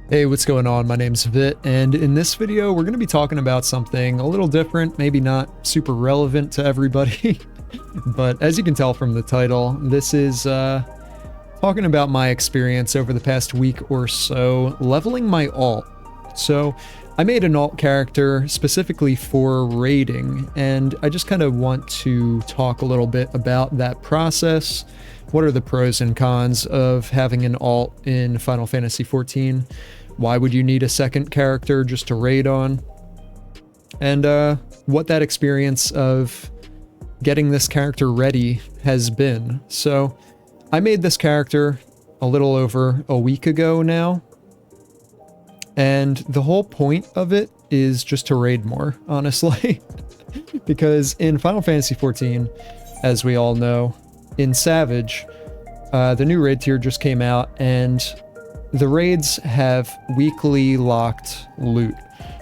Hey, what's going on? My name's Vit, and in this video, we're going to be talking about something a little different, maybe not super relevant to everybody, but as you can tell from the title, this is talking about my experience over the past week or so leveling my alt. So, I made an alt character specifically for raiding, and I just kind of want to talk a little bit about that process. What are the pros and cons of having an alt in Final Fantasy XIV? Why would you need a second character just to raid on? And what that experience of getting this character ready has been. So I made this character a little over a week ago now. And the whole point of it is just to raid more, honestly. Because in Final Fantasy XIV, as we all know, in Savage, the new raid tier just came out, and the raids have weekly locked loot.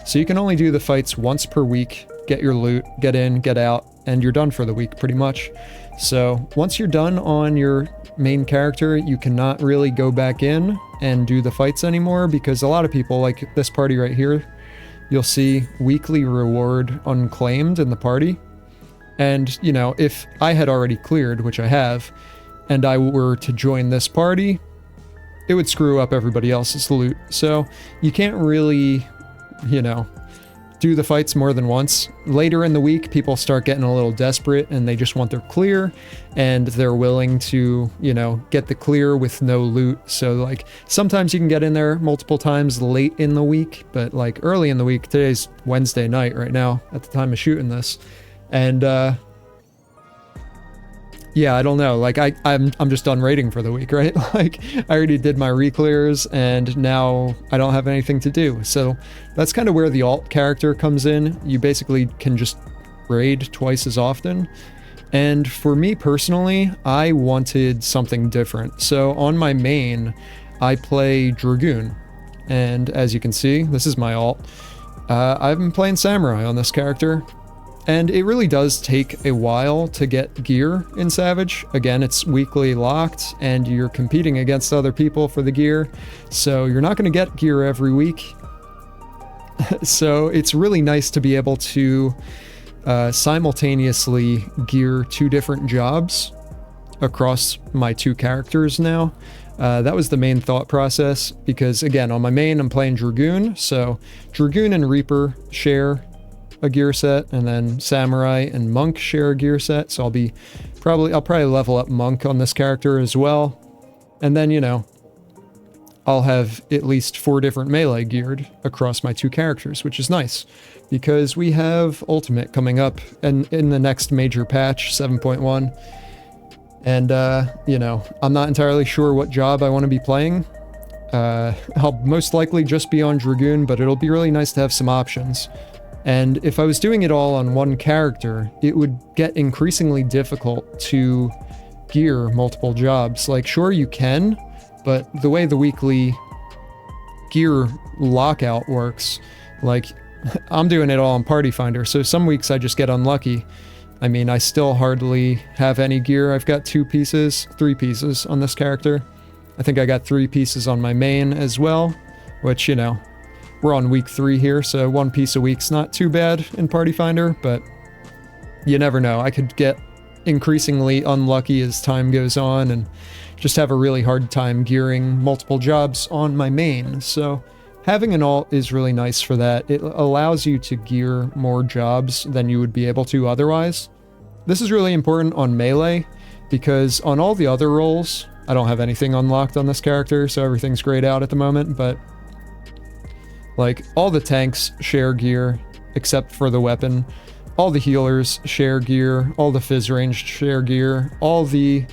So you can only do the fights once per week, get your loot, get in, get out, and you're done for the week pretty much. So once you're done on your main character, you cannot really go back in and do the fights anymore, because a lot of people, like this party right here, you'll see weekly reward unclaimed in the party. And, you know, if I had already cleared, which I have, and I were to join this party, it would screw up everybody else's loot. So you can't really, you know, do the fights more than once. Later in the week, people start getting a little desperate and they just want their clear, and they're willing to, you know, get the clear with no loot. So like sometimes you can get in there multiple times late in the week, but like early in the week, today's Wednesday night right now at the time of shooting this. And yeah, I don't know, like I'm just done raiding for the week, right? Like I already did my re-clears and now I don't have anything to do. So that's kind of where the alt character comes in. You basically can just raid twice as often. And for me personally, I wanted something different. So on my main, I play Dragoon. And as you can see, this is my alt. I've been playing Samurai on this character. And it really does take a while to get gear in Savage. Again, it's weekly locked, and you're competing against other people for the gear, so you're not going to get gear every week. So it's really nice to be able to simultaneously gear two different jobs across my two characters now. That was the main thought process, because again, on my main, I'm playing Dragoon, so Dragoon and Reaper share a gear set, and then Samurai and Monk share a gear set, so I'll probably level up Monk on this character as well. And then, you know, I'll have at least 4 different melee geared across my two characters, which is nice, because we have Ultimate coming up and in the next major patch, 7.1. And, you know, I'm not entirely sure what job I want to be playing. I'll most likely just be on Dragoon, but it'll be really nice to have some options. And if I was doing it all on one character, it would get increasingly difficult to gear multiple jobs. Like, sure, you can, but the way the weekly gear lockout works, like, I'm doing it all on Party Finder, so some weeks I just get unlucky. I mean, I still hardly have any gear. I've got 3 pieces on this character. I think I got 3 pieces on my main as well, which, you know, we're on week 3 here, so 1 piece a week's not too bad in Party Finder, but you never know. I could get increasingly unlucky as time goes on and just have a really hard time gearing multiple jobs on my main. So having an alt is really nice for that. It allows you to gear more jobs than you would be able to otherwise. This is really important on melee, because on all the other roles, I don't have anything unlocked on this character, so everything's grayed out at the moment, but like, all the tanks share gear, except for the weapon. All the healers share gear. All the phys ranged share gear. All the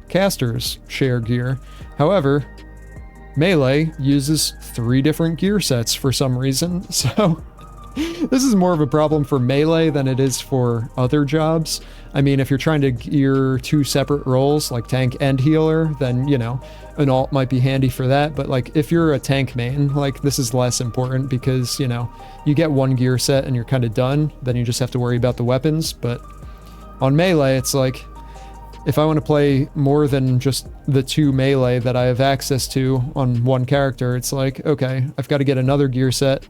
casters share gear. However, melee uses 3 different gear sets for some reason, so this is more of a problem for melee than it is for other jobs. I mean, if you're trying to gear 2 separate roles, like tank and healer, then, you know, an alt might be handy for that. But like, if you're a tank main, like, this is less important, because, you know, you get 1 gear set and you're kind of done. Then you just have to worry about the weapons. But on melee, it's like, if I want to play more than just the 2 melee that I have access to on one character, it's like, okay, I've got to get another gear set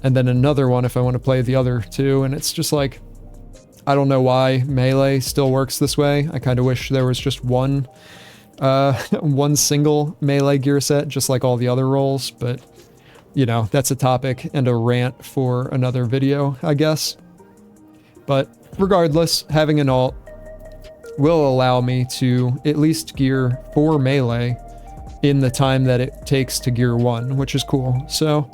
and then another one if I want to play the other 2. And it's just like, I don't know why melee still works this way. I kind of wish there was just one single melee gear set, just like all the other roles, but you know, that's a topic and a rant for another video, I guess. But regardless, having an alt will allow me to at least gear 4 melee in the time that it takes to gear 1, which is cool. So,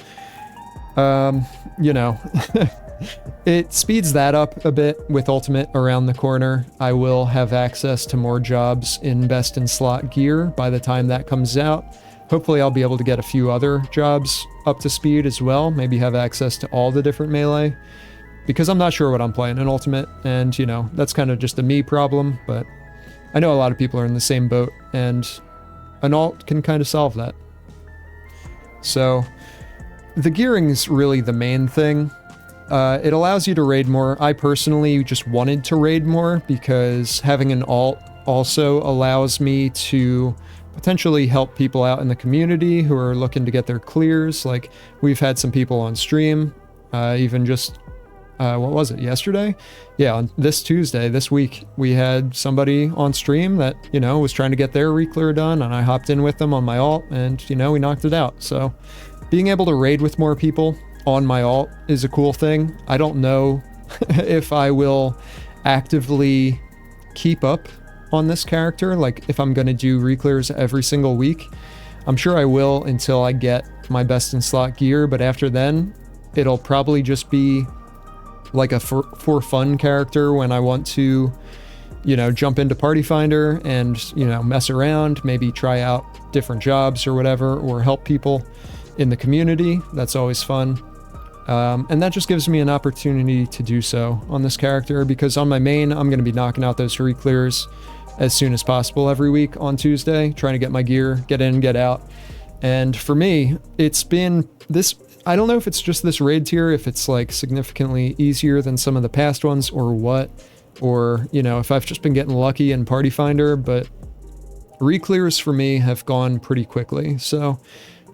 you know, it speeds that up a bit with Ultimate around the corner. I will have access to more jobs in Best in Slot gear by the time that comes out. Hopefully I'll be able to get a few other jobs up to speed as well, maybe have access to all the different melee, because I'm not sure what I'm playing in Ultimate, and you know, that's kind of just a me problem, but I know a lot of people are in the same boat, and an alt can kind of solve that. So, the gearing's really the main thing. It allows you to raid more. I personally just wanted to raid more, because having an alt also allows me to potentially help people out in the community who are looking to get their clears. Like, we've had some people on stream, even just, what was it, yesterday? Yeah, on this Tuesday, this week, we had somebody on stream that, you know, was trying to get their re-clear done, and I hopped in with them on my alt, and, you know, we knocked it out. So, being able to raid with more people on my alt is a cool thing. I don't know if I will actively keep up on this character, like if I'm gonna do re-clears every single week. I'm sure I will until I get my Best in Slot gear, but after then, it'll probably just be like a for fun character when I want to, you know, jump into Party Finder and, you know, mess around, maybe try out different jobs or whatever, or help people in the community. That's always fun. And that just gives me an opportunity to do so on this character, because on my main, I'm going to be knocking out those re-clears as soon as possible every week on Tuesday, trying to get my gear, get in, get out. And for me, it's been this, I don't know if it's just this raid tier, if it's like significantly easier than some of the past ones or what, or, you know, if I've just been getting lucky in Party Finder, but re-clears for me have gone pretty quickly. So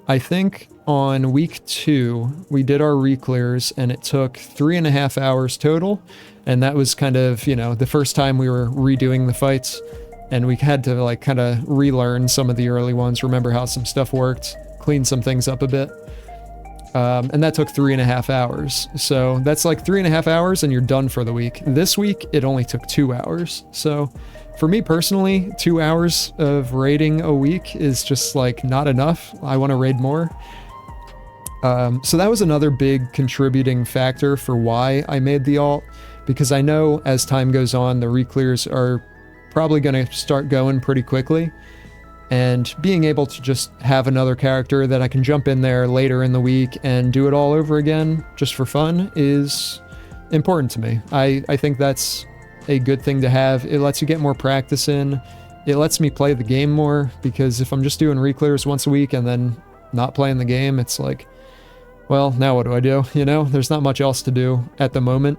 I think on week 2, we did our re-clears and it took 3.5 hours total. And that was kind of, you know, the first time we were redoing the fights, and we had to like kind of relearn some of the early ones, remember how some stuff worked, clean some things up a bit. And that took 3.5 hours. So that's like 3.5 hours and you're done for the week. This week, it only took 2 hours. So for me personally, 2 hours of raiding a week is just like not enough. I want to raid more. So that was another big contributing factor for why I made the alt, because I know as time goes on, the re-clears are probably going to start going pretty quickly. And being able to just have another character that I can jump in there later in the week and do it all over again just for fun is important to me. I think that's a good thing to have. It lets you get more practice in. It lets me play the game more, because if I'm just doing re-clears once a week and then not playing the game, it's like, well, now what do I do? You know, there's not much else to do at the moment.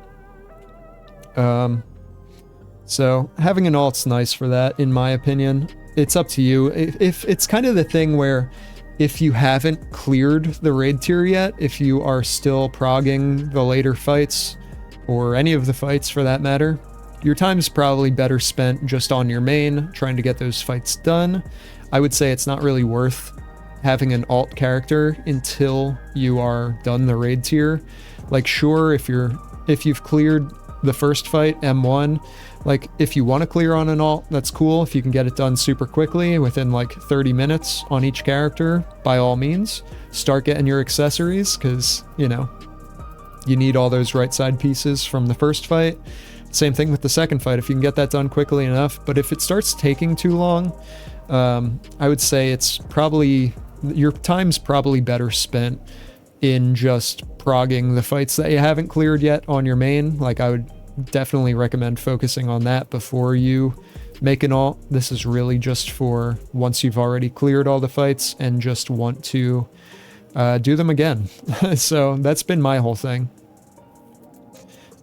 So having an alt's nice for that, in my opinion. It's up to you. If it's kind of the thing where if you haven't cleared the raid tier yet, if you are still progging the later fights, or any of the fights for that matter, your time is probably better spent just on your main, trying to get those fights done. I would say it's not really worth having an alt character until you are done the raid tier. Like, sure, if you've cleared the first fight, M1, like if you want to clear on an alt, that's cool. If you can get it done super quickly within like 30 minutes on each character, by all means, start getting your accessories, because, you know, you need all those right side pieces from the first fight. Same thing with the second fight, if you can get that done quickly enough. But if it starts taking too long, I would say it's probably, your time's probably better spent in just progging the fights that you haven't cleared yet on your main. Like, I would definitely recommend focusing on that before you make an alt. This is really just for once you've already cleared all the fights and just want to do them again. So that's been my whole thing.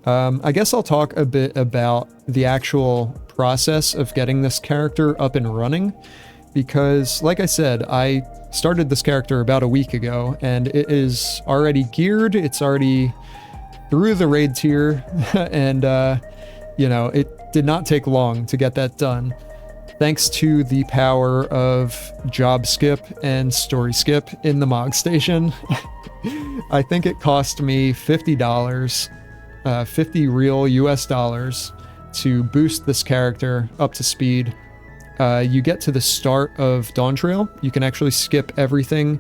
I guess I'll talk a bit about the actual process of getting this character up and running, because like I said, I started this character about a week ago and it is already geared, it's already through the raid tier, and you know, it did not take long to get that done. Thanks to the power of job skip and story skip in the Mog Station. I think it cost me $50, 50 real US dollars to boost this character up to speed. You get to the start of Dawntrail, you can actually skip everything,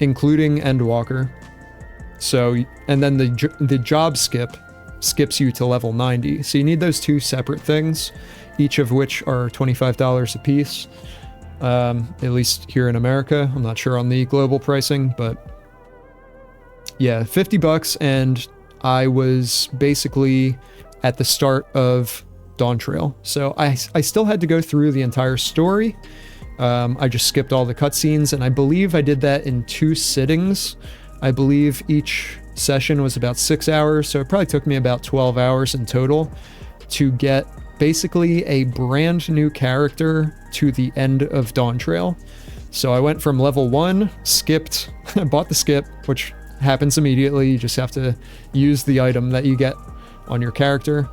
including Endwalker. So, and then the job skip skips you to level 90. So you need those two separate things, each of which are $25 a piece, at least here in America. I'm not sure on the global pricing, but yeah, 50 bucks, and I was basically at the start of Dawntrail. So I still had to go through the entire story. I just skipped all the cutscenes, and I believe I did that in 2 sittings. I believe each session was about 6 hours, so it probably took me about 12 hours in total to get basically a brand new character to the end of Dawntrail. So I went from level 1, skipped, bought the skip, which happens immediately. You just have to use the item that you get on your character.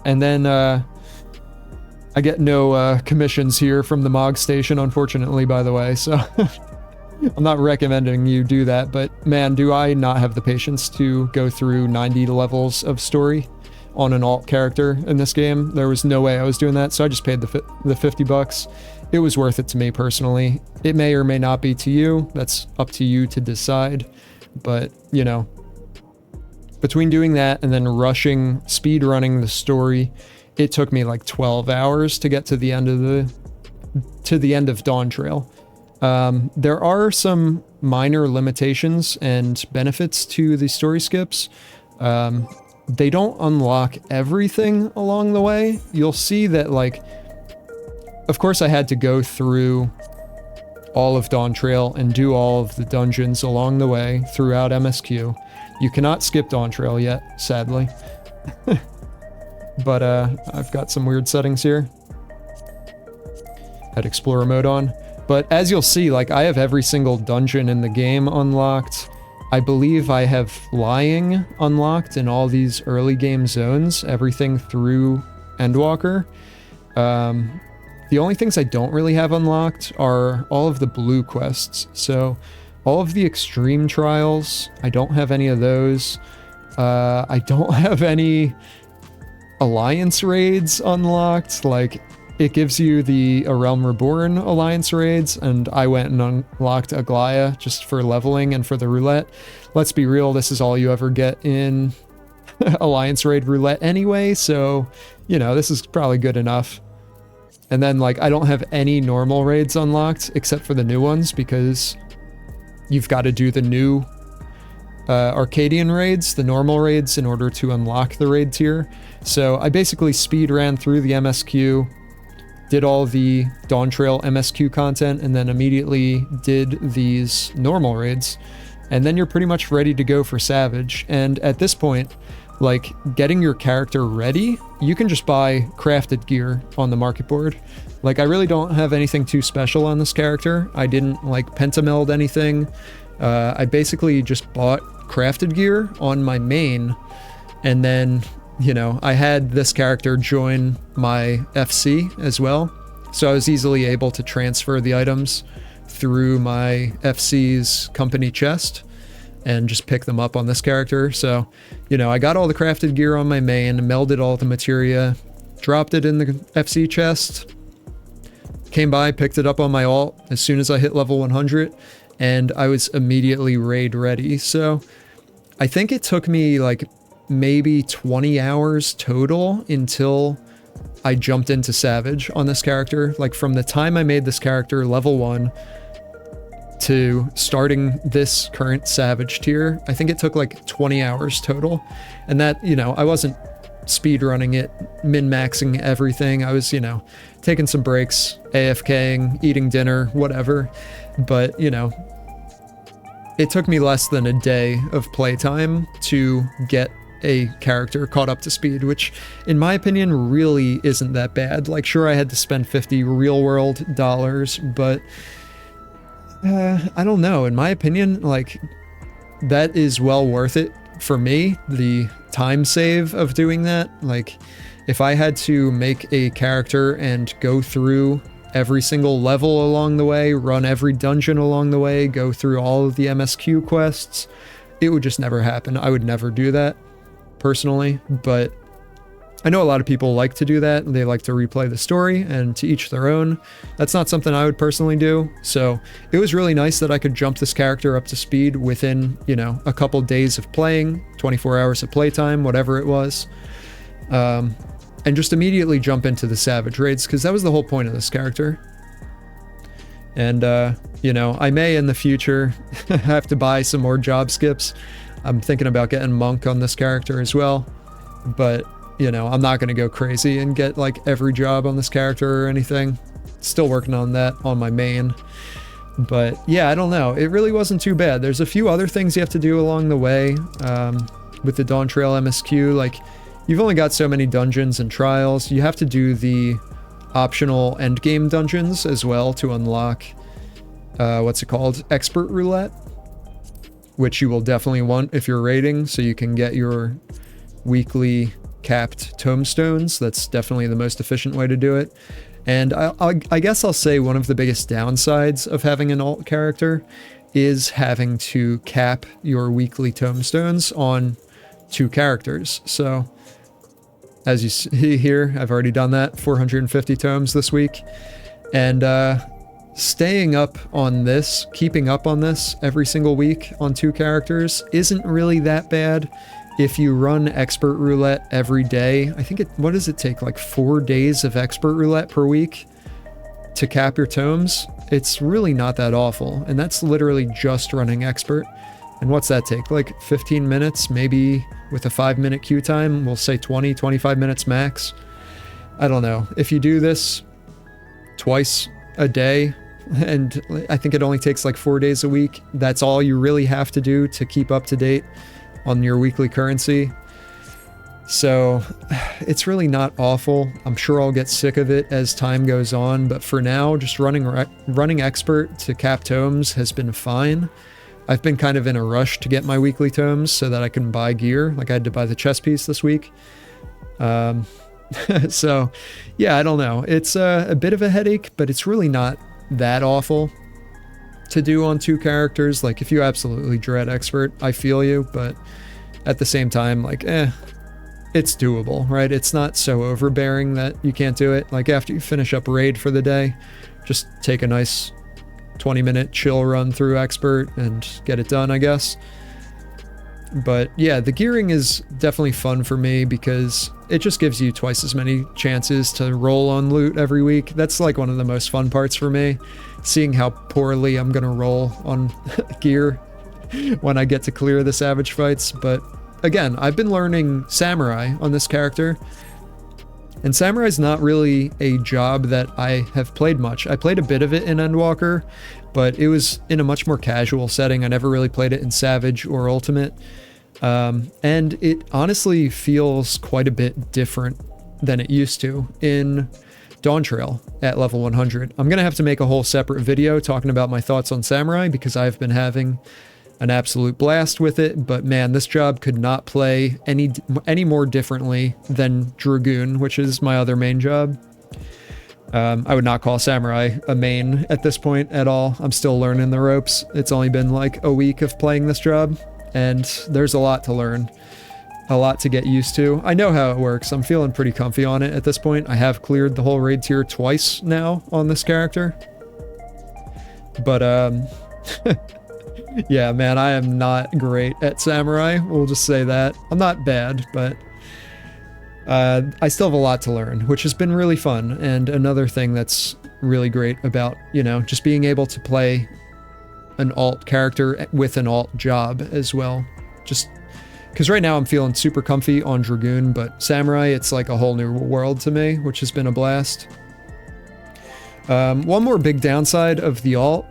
And then I get no commissions here from the Mog Station, unfortunately, by the way, so I'm not recommending you do that, but man, do I not have the patience to go through 90 levels of story on an alt character in this game. There was no way I was doing that, so I just paid the 50 bucks. It was worth it to me personally. It may or may not be to you. That's up to you to decide. But, you know, between doing that and then rushing, speed running the story, it took me like 12 hours to get to the end of Dawntrail. There are some minor limitations and benefits to the story skips. They don't unlock everything along the way. You'll see that, like, of course I had to go through all of Dawntrail and do all of the dungeons along the way throughout MSQ. You cannot skip Dawntrail yet, sadly. But I've got some weird settings here. Had Explorer mode on. But as you'll see, like, I have every single dungeon in the game unlocked. I believe I have Lying unlocked in all these early game zones, everything through Endwalker. The only things I don't really have unlocked are all of the blue quests. So all of the extreme trials, I don't have any of those. I don't have any alliance raids unlocked. Like, it gives you the A Realm Reborn alliance raids, and I went and unlocked Aglaya just for leveling and for the roulette. Let's be real, this is all you ever get in alliance raid roulette anyway, so, you know, this is probably good enough. And then, like, I don't have any normal raids unlocked except for the new ones, because you've got to do the new Arcadian raids, the normal raids, in order to unlock the raid tier. So I basically speed ran through the MSQ, did all the Dawntrail MSQ content, and then immediately did these normal raids. And then you're pretty much ready to go for Savage. And at this point, like, getting your character ready, you can just buy crafted gear on the market board. Like, I really don't have anything too special on this character. I didn't, like, pentameld anything. I basically just bought crafted gear on my main, and then, you know, I had this character join my FC as well, so I was easily able to transfer the items through my FC's company chest and just pick them up on this character. So, you know, I got all the crafted gear on my main, melded all the materia, dropped it in the FC chest, came by, picked it up on my alt as soon as I hit level 100, and I was immediately raid ready. So I think it took me like maybe 20 hours total until I jumped into Savage on this character. Like, from the time I made this character level 1 to starting this current Savage tier, I think it took like 20 hours total. And that, you know, I wasn't speedrunning it, min-maxing everything. I was, you know, taking some breaks, AFKing, eating dinner, whatever. But, you know, it took me less than a day of playtime to get a character caught up to speed, which in my opinion really isn't that bad. Like, sure, I had to spend 50 real world dollars, but I don't know. In my opinion, like, that is well worth it for me, the time save of doing that. Like, if I had to make a character and go through every single level along the way, run every dungeon along the way, go through all of the MSQ quests, it would just never happen. I would never do that personally, but I know a lot of people like to do that. They like to replay the story, and to each their own. That's not something I would personally do. So it was really nice that I could jump this character up to speed within, you know, a couple days of playing, 24 hours of playtime, whatever it was. And just immediately jump into the Savage raids, because that was the whole point of this character. And, you know, I may in the future have to buy some more job skips. I'm thinking about getting Monk on this character as well. But, you know, I'm not going to go crazy and get like every job on this character or anything. Still working on that on my main. But yeah, I don't know. It really wasn't too bad. There's a few other things you have to do along the way with the Dawntrail MSQ. Like, you've only got so many dungeons and trials. You have to do the optional endgame dungeons as well to unlock, what's it called? Expert Roulette, which you will definitely want if you're raiding, so you can get your weekly capped tomestones. That's definitely the most efficient way to do it. And I guess I'll say one of the biggest downsides of having an alt character is having to cap your weekly tomestones on 2 characters. So as you see here, I've already done that, 450 tomes this week. And staying up on this, keeping up on this every single week on 2 characters isn't really that bad. If you run Expert Roulette every day, I think what does it take? Like 4 days of Expert Roulette per week to cap your tomes? It's really not that awful. And that's literally just running Expert. And what's that take? Like 15 minutes, maybe with a 5-minute queue time. We'll say 20, 25 minutes max. I don't know. If you do this twice a day, and I think it only takes like 4 days a week, that's all you really have to do to keep up to date on your weekly currency. So it's really not awful. I'm sure I'll get sick of it as time goes on, but for now, just running Expert to cap tomes has been fine. I've been kind of in a rush to get my weekly tomes so that I can buy gear. Like, I had to buy the chess piece this week. So yeah, I don't know. It's a bit of a headache, but it's really not that awful to do on 2 characters. Like, if you absolutely dread Expert, I feel you, but at the same time, like, it's doable, right? It's not so overbearing that you can't do it. Like, after you finish up raid for the day, just take a nice 20-minute chill run through Expert and get it done, I guess. But yeah, the gearing is definitely fun for me because it just gives you twice as many chances to roll on loot every week. That's like one of the most fun parts for me, seeing how poorly I'm gonna roll on gear when I get to clear the Savage fights. But again, I've been learning Samurai on this character, and Samurai's not really a job that I have played much. I played a bit of it in Endwalker, but it was in a much more casual setting. I never really played it in Savage or Ultimate. And it honestly feels quite a bit different than it used to in Dawntrail at level 100. I'm going to have to make a whole separate video talking about my thoughts on Samurai because I've been having an absolute blast with it, but man, this job could not play any more differently than Dragoon, which is my other main job. I would not call Samurai a main at this point at all. I'm still learning the ropes. It's only been like a week of playing this job, and there's a lot to learn, a lot to get used to. I know how it works. I'm feeling pretty comfy on it at this point. I have cleared the whole raid tier twice now on this character. But, yeah, man, I am not great at Samurai. We'll just say that. I'm not bad, but I still have a lot to learn, which has been really fun. And another thing that's really great about, you know, just being able to play an alt character with an alt job as well. Just because right now I'm feeling super comfy on Dragoon, but Samurai, it's like a whole new world to me, which has been a blast. One more big downside of the alt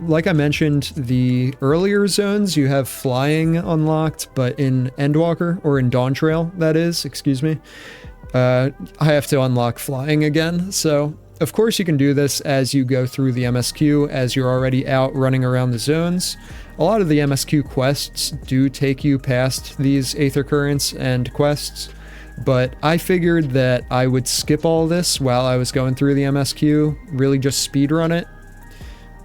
like I mentioned, the earlier zones you have flying unlocked, but in Endwalker, or in Dawntrail, that is, excuse me, I have to unlock flying again. So of course you can do this as you go through the MSQ, as you're already out running around the zones. A lot of the MSQ quests do take you past these Aether Currents and quests, but I figured that I would skip all this while I was going through the MSQ, really just speedrun it,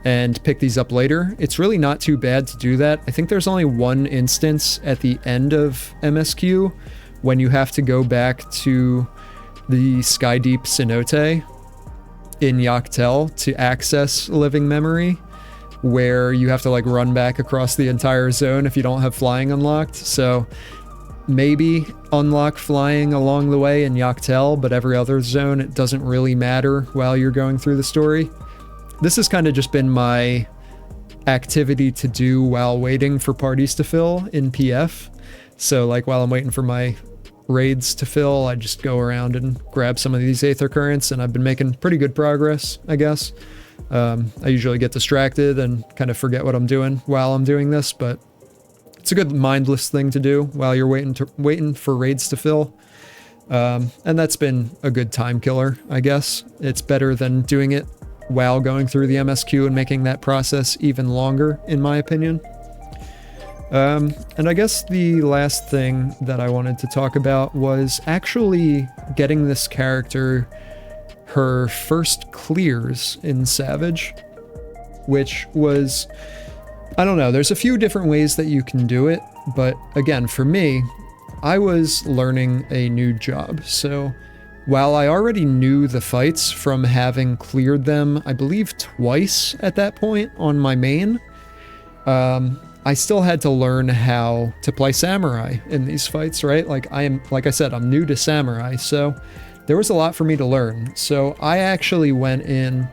and pick these up later. It's really not too bad to do that. I think there's only one instance at the end of MSQ when you have to go back to the Skydeep Cenote in Yoctel to access Living Memory, where you have to like run back across the entire zone if you don't have flying unlocked. So maybe unlock flying along the way in Yoctel, but every other zone it doesn't really matter while you're going through the story. This has kind of just been my activity to do while waiting for parties to fill in PF. So like while I'm waiting for my raids to fill, I just go around and grab some of these Aether Currents, and I've been making pretty good progress, I guess. I usually get distracted and kind of forget what I'm doing while I'm doing this, but it's a good mindless thing to do while you're waiting for raids to fill. And that's been a good time killer, I guess. It's better than doing it while going through the MSQ and making that process even longer, in my opinion. And I guess the last thing that I wanted to talk about was actually getting this character her first clears in Savage, which was, I don't know, there's a few different ways that you can do it, but again, for me, I was learning a new job. So while I already knew the fights from having cleared them, I believe twice at that point on my main, I still had to learn how to play Samurai in these fights, right? Like I said, I'm new to Samurai, so there was a lot for me to learn. So I actually went in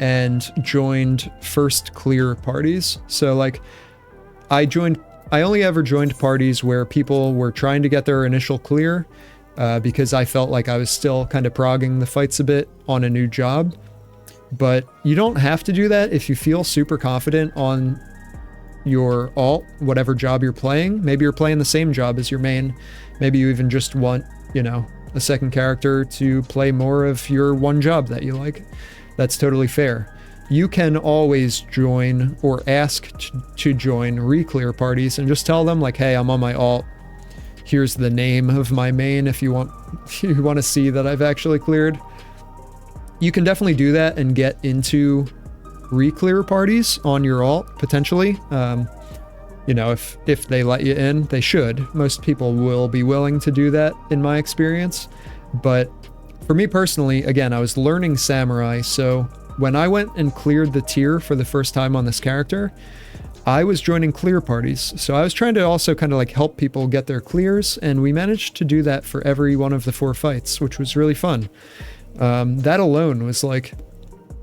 and joined first clear parties. So like I only ever joined parties where people were trying to get their initial clear, because I felt like I was still kind of progging the fights a bit on a new job. But you don't have to do that if you feel super confident on your alt, whatever job you're playing. Maybe you're playing the same job as your main. Maybe you even just want, you know, a second character to play more of your one job that you like. That's totally fair. You can always join or ask to join re-clear parties and just tell them like, hey, I'm on my alt. Here's the name of my main if you want to see that I've actually cleared. You can definitely do that and get into re-clear parties on your alt, potentially. You know, if they let you in, they should. Most people will be willing to do that in my experience. But for me personally, again, I was learning Samurai, so when I went and cleared the tier for the first time on this character, I was joining clear parties. So I was trying to also kind of like help people get their clears, and we managed to do that for every one of the 4 fights, which was really fun. That alone was like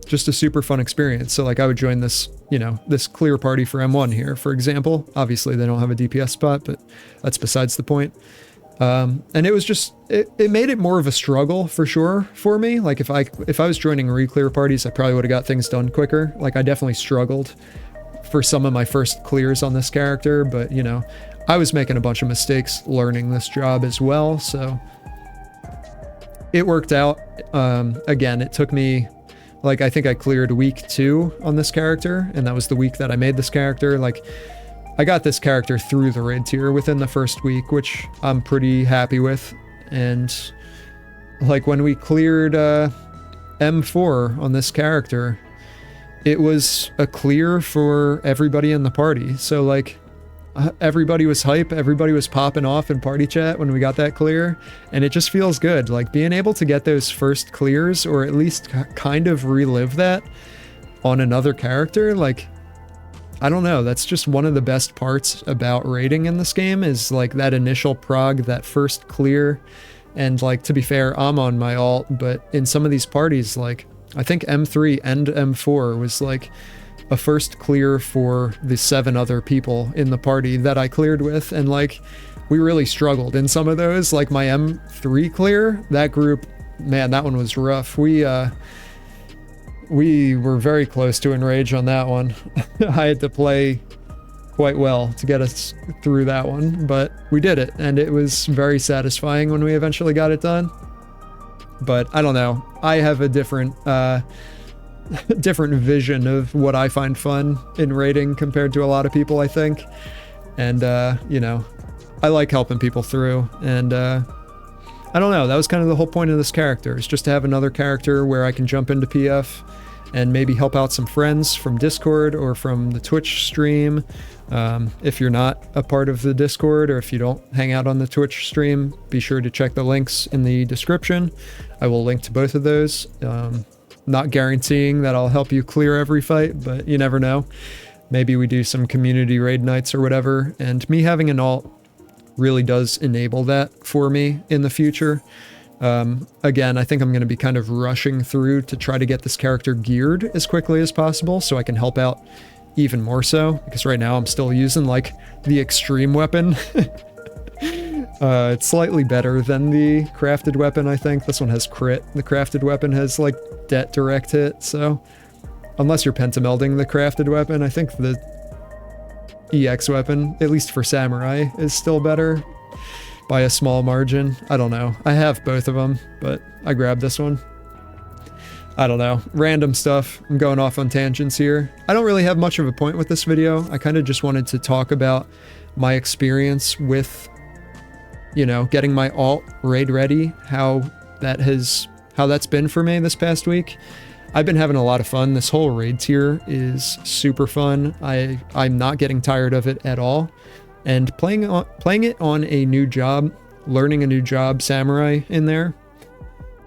just a super fun experience. So like I would join this, you know, this clear party for M1 here, for example. Obviously they don't have a DPS spot, but that's besides the point. And it was just, it made it more of a struggle for sure for me. Like if I was joining re-clear parties, I probably would have got things done quicker. Like I definitely struggled for some of my first clears on this character, but you know, I was making a bunch of mistakes learning this job as well. So it worked out. Again, it took me, like, I think I cleared week 2 on this character, and that was the week that I made this character. Like, I got this character through the raid tier within the first week, which I'm pretty happy with. And like when we cleared M4 on this character, it was a clear for everybody in the party. So like everybody was hype, everybody was popping off in party chat when we got that clear, and it just feels good. Like being able to get those first clears, or at least kind of relive that on another character, like, I don't know, that's just one of the best parts about raiding in this game, is like that initial prog, that first clear. And like, to be fair, I'm on my alt, but in some of these parties, like I think M3 and M4 was like a first clear for the 7 other people in the party that I cleared with, and like we really struggled in some of those. Like my M3 clear, that group, man, that one was rough. We were very close to enrage on that one. I had to play quite well to get us through that one, but we did it, and it was very satisfying when we eventually got it done. But I don't know. I have a different different vision of what I find fun in raiding compared to a lot of people, I think. And you know, I like helping people through, and I don't know, that was kind of the whole point of this character, is just to have another character where I can jump into PF and maybe help out some friends from Discord or from the Twitch stream. If you're not a part of the Discord, or if you don't hang out on the Twitch stream, be sure to check the links in the description. I will link to both of those. Not guaranteeing that I'll help you clear every fight, but you never know. Maybe we do some community raid nights or whatever, and me having an alt really does enable that for me in the future. Again, I think I'm going to be kind of rushing through to try to get this character geared as quickly as possible so I can help out even more so, because right now I'm still using like the extreme weapon. It's slightly better than the crafted weapon, I think. This one has crit. The crafted weapon has like direct hit, so unless you're pentamelding the crafted weapon, I think the EX weapon, at least for samurai, is still better by a small margin. I don't know. I have both of them, but I grabbed this one. I don't know. Random stuff. I'm going off on tangents here. I don't really have much of a point with this video. I kind of just wanted to talk about my experience with, you know, getting my alt raid ready, how that's been for me this past week. I've been having a lot of fun. This whole raid tier is super fun. I'm not getting tired of it at all. And playing it on a new job, learning a new job, samurai in there,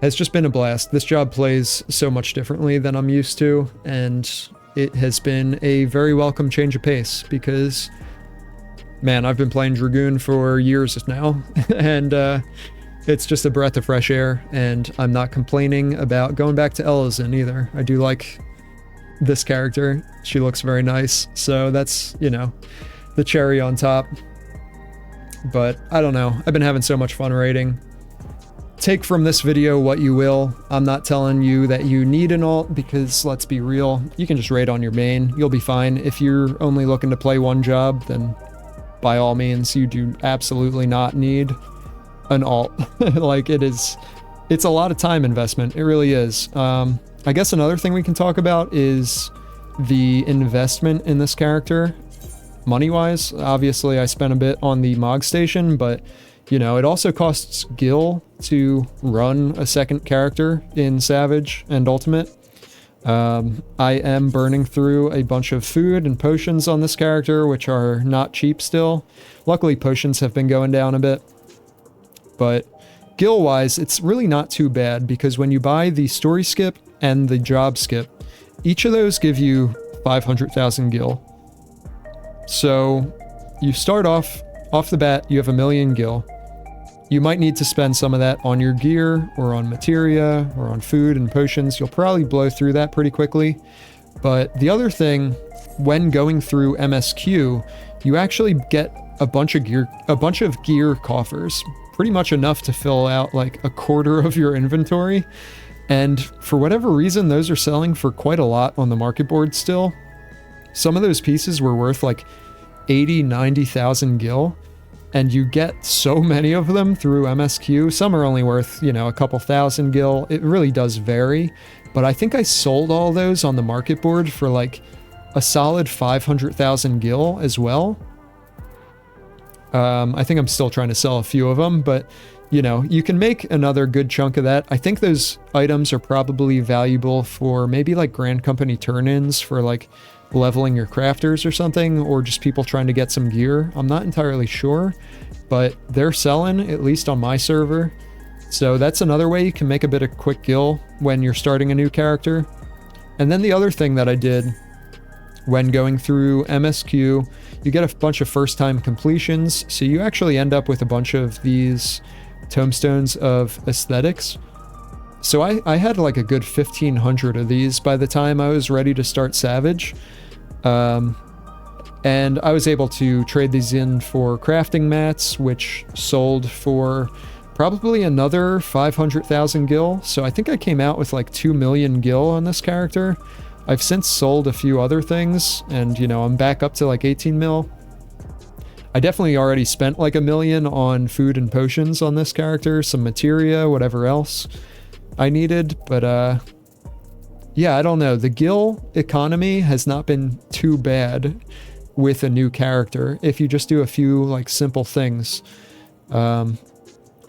has just been a blast. This job plays so much differently than I'm used to, and it has been a very welcome change of pace because, man, I've been playing Dragoon for years now, and it's just a breath of fresh air, and I'm not complaining about going back to Ellison either. I do like this character. She looks very nice, so that's, you know, the cherry on top. But I don't know. I've been having so much fun raiding. Take from this video what you will. I'm not telling you that you need an alt, because let's be real, you can just raid on your main. You'll be fine. If you're only looking to play one job, then by all means, you do absolutely not need an alt. Like, it's a lot of time investment. It really is. I guess another thing we can talk about is the investment in this character. Money-wise, obviously I spent a bit on the Mog Station, but, you know, it also costs Gil to run a second character in Savage and Ultimate. I am burning through a bunch of food and potions on this character, which are not cheap still. Luckily, potions have been going down a bit. But Gil-wise, it's really not too bad, because when you buy the story skip and the job skip, each of those give you 500,000 Gil. So you start off the bat, you have 1,000,000 Gil. You might need to spend some of that on your gear, or on materia, or on food and potions. You'll probably blow through that pretty quickly. But the other thing, when going through MSQ, you actually get a bunch of gear coffers. Pretty much enough to fill out like a quarter of your inventory. And for whatever reason, those are selling for quite a lot on the market board still. Some of those pieces were worth like 80, 90,000 Gil, and you get so many of them through MSQ. Some are only worth, you know, a couple thousand Gil. It really does vary, but I think I sold all those on the market board for like a solid 500,000 Gil as well. I think I'm still trying to sell a few of them, but, you know, you can make another good chunk of that. I think those items are probably valuable for maybe like Grand Company turn-ins for like leveling your crafters or something, or just people trying to get some gear. I'm not entirely sure, but they're selling, at least on my server. So that's another way you can make a bit of quick Gil when you're starting a new character. And then the other thing that I did when going through MSQ, you get a bunch of first-time completions, so you actually end up with a bunch of these tombstones of aesthetics. So I had like a good 1,500 of these by the time I was ready to start Savage. And I was able to trade these in for crafting mats, which sold for Probably another 500,000 gil, so I think I came out with like 2 million gil on this character. I've since sold a few other things, and you know, I'm back up to like 18 mil. I definitely already spent like 1 million on food and potions on this character, some materia, whatever else I needed, but yeah, I don't know. The gil economy has not been too bad with a new character if you just do a few like simple things.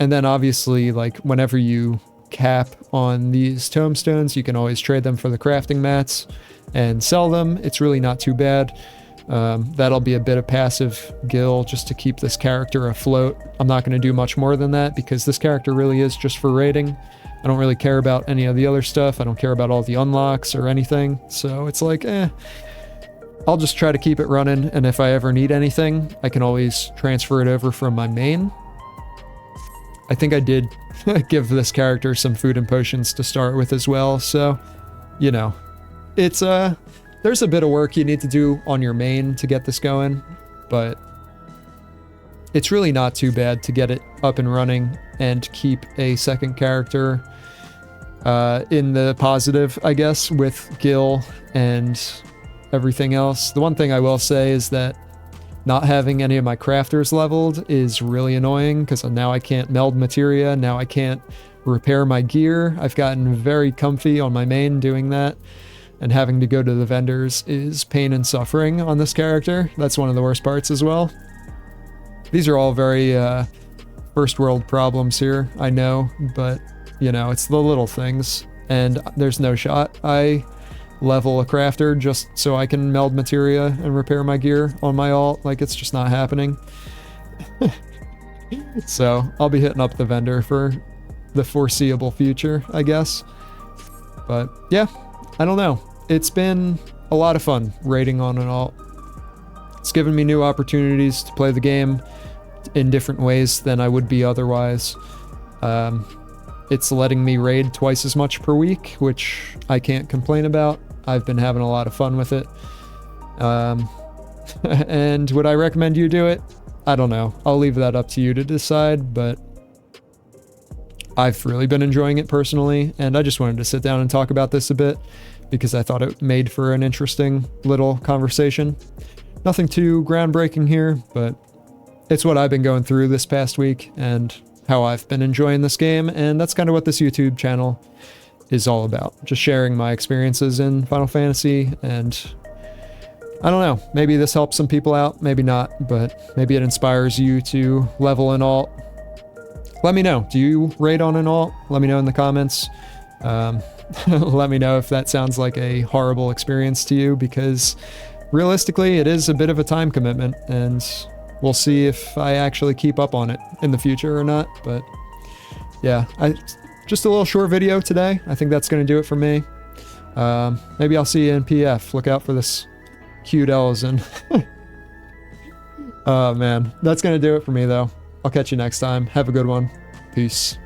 And then obviously, like whenever you cap on these tombstones, you can always trade them for the crafting mats and sell them. It's really not too bad. That'll be a bit of passive gil just to keep this character afloat. I'm not going to do much more than that because this character really is just for raiding. I don't really care about any of the other stuff. I don't care about all the unlocks or anything. So it's like, I'll just try to keep it running. And if I ever need anything, I can always transfer it over from my main. I think I did give this character some food and potions to start with as well. So, you know, it's, there's a bit of work you need to do on your main to get this going, but it's really not too bad to get it up and running and keep a second character in the positive, I guess, with gil and everything else. The one thing I will say is that not having any of my crafters leveled is really annoying because now I can't meld materia, now I can't repair my gear. I've gotten very comfy on my main doing that, and having to go to the vendors is pain and suffering on this character. That's one of the worst parts as well. These are all very first world problems here, I know, but you know, it's the little things, and there's no shot I level a crafter just so I can meld materia and repair my gear on my alt. Like, it's just not happening. So I'll be hitting up the vendor for the foreseeable future, I guess. But yeah, I don't know. It's been a lot of fun raiding on an alt. It's given me new opportunities to play the game in different ways than I would be otherwise. It's letting me raid twice as much per week, which I can't complain about. I've been having a lot of fun with it. And would I recommend you do it? I don't know. I'll leave that up to you to decide, but I've really been enjoying it personally, and I just wanted to sit down and talk about this a bit because I thought it made for an interesting little conversation. Nothing too groundbreaking here, but it's what I've been going through this past week and how I've been enjoying this game, and that's kind of what this YouTube channel is all about. Just sharing my experiences in Final Fantasy, and I don't know, maybe this helps some people out, maybe not, but maybe it inspires you to level an alt. Let me know. Do you raid on an alt? Let me know in the comments. Let me know if that sounds like a horrible experience to you, because realistically, it is a bit of a time commitment, and we'll see if I actually keep up on it in the future or not. But yeah, just a little short video today. I think that's going to do it for me. Maybe I'll see you in PF. Look out for this cute Ellison. Oh man, that's going to do it for me though. I'll catch you next time. Have a good one. Peace.